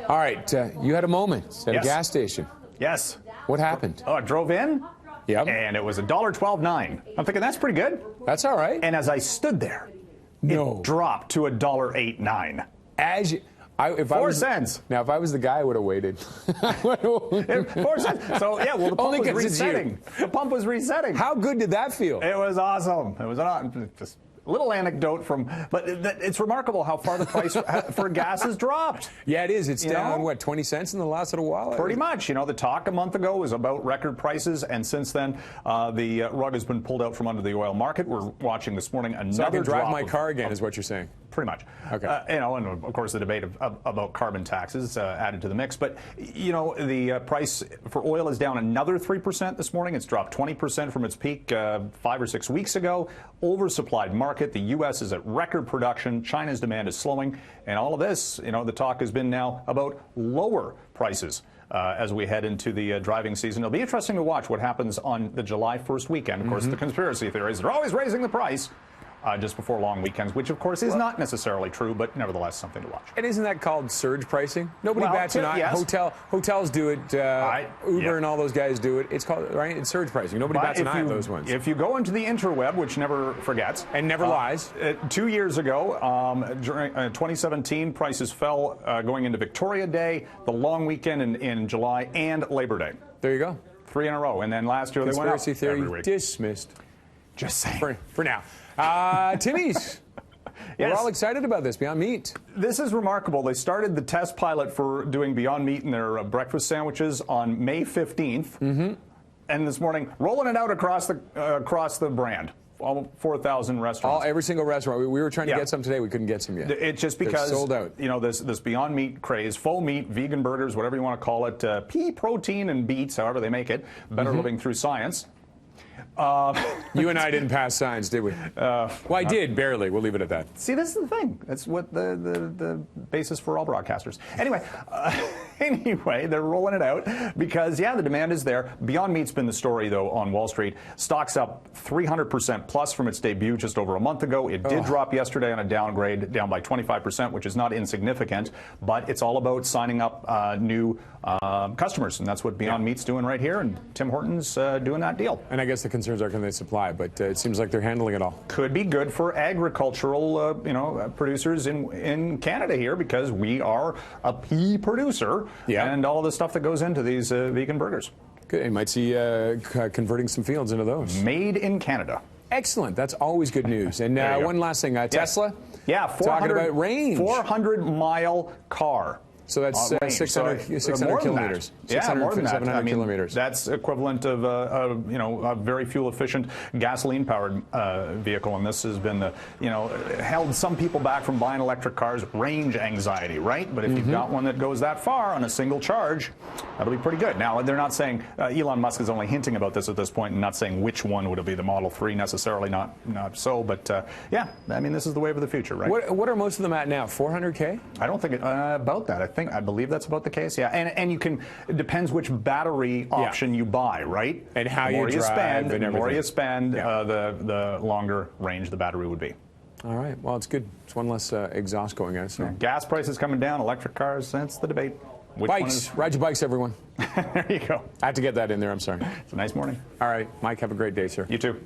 All right, you had a moment at a gas station. Yes. What happened? Oh, I drove in. Yep. And it was $1.12.9. I'm thinking that's pretty good. That's all right. And as I stood there, it dropped to $1.89. As you, if 4 cents. Now, if I was the guy, I would have waited. 4 cents. So yeah, well, the pump was resetting. The pump was resetting. How good did that feel? It was awesome. It was just a little anecdote but it's remarkable how far the price for gas has dropped. Yeah, it is. It's down, what, 20 cents in the last little while? Pretty much. The talk a month ago was about record prices, and since then, the rug has been pulled out from under the oil market. We're watching this morning another so I can drive drop my car again, is what you're saying. Pretty much. Okay. And of course the debate about carbon taxes added to the mix. But, the price for oil is down another 3% this morning. It's dropped 20% from its peak 5 or 6 weeks ago. Oversupplied market. The U.S. is at record production. China's demand is slowing. And all of this, the talk has been now about lower prices as we head into the driving season. It'll be interesting to watch what happens on the July 1st weekend. Of course, the conspiracy theories, they're always raising the price. Just before long weekends, which of course is not necessarily true, but nevertheless something to watch. And isn't that called surge pricing? Nobody bats an eye. Yes. Hotels do it. Uber and all those guys do it. It's called It's surge pricing. Nobody bats an eye at those ones. If you go into the interweb, which never forgets and never lies, 2 years ago, during 2017, prices fell going into Victoria Day, the long weekend in July, and Labor Day. There you go. 3 in a row, and then last year they went up. Conspiracy theory dismissed. Just saying. For now. Timmy's. Yes. We're all excited about this, Beyond Meat. This is remarkable. They started the test pilot for doing Beyond Meat in their breakfast sandwiches on May 15th. And this morning, rolling it out across the brand. All 4,000 restaurants. Every single restaurant. We were trying to get some today. We couldn't get some yet. It's just because, they're sold out. This Beyond Meat craze, faux meat, vegan burgers, whatever you want to call it, pea protein and beets, however they make it, better living through science. You and I didn't pass science, did we? Well, I did, barely. We'll leave it at that. See, this is the thing. That's what the basis for all broadcasters. Anyway, they're rolling it out because, the demand is there. Beyond Meat's been the story, though, on Wall Street. Stock's up 300% plus from its debut just over a month ago. It did drop yesterday on a downgrade, down by 25%, which is not insignificant, but it's all about signing up new customers, and that's what Beyond Meat's doing right here, and Tim Hortons doing that deal. And I guess the concerns are, can they supply? But it seems like they're handling it all. Could be good for agricultural, producers in Canada here, because we are a pea producer, and all of the stuff that goes into these vegan burgers. Good. You might see converting some fields into those. Made in Canada. Excellent. That's always good news. And one last thing, Tesla. Yeah, talking about range. 400-mile car. So that's 600 kilometers. More than that. 700 kilometers. That's equivalent of a very fuel-efficient gasoline-powered vehicle, and this has been held some people back from buying electric cars. Range anxiety, right? But if you've got one that goes that far on a single charge, that'll be pretty good. Now, they're not saying Elon Musk is only hinting about this at this point, and not saying which one would it be, the Model 3 necessarily, not so. But this is the wave of the future, right? What are most of them at now? 400K? I don't think about that. I believe that's about the case. Yeah, and you can. It depends which battery option you buy, right? And how you drive, the more you spend, the longer range the battery would be. All right. Well, it's good. It's one less exhaust going out. So. Gas prices coming down, electric cars. That's the debate. Bikes. Ride your bikes, everyone. There you go. I had to get that in there. I'm sorry. It's a nice morning. All right, Mike. Have a great day, sir. You too.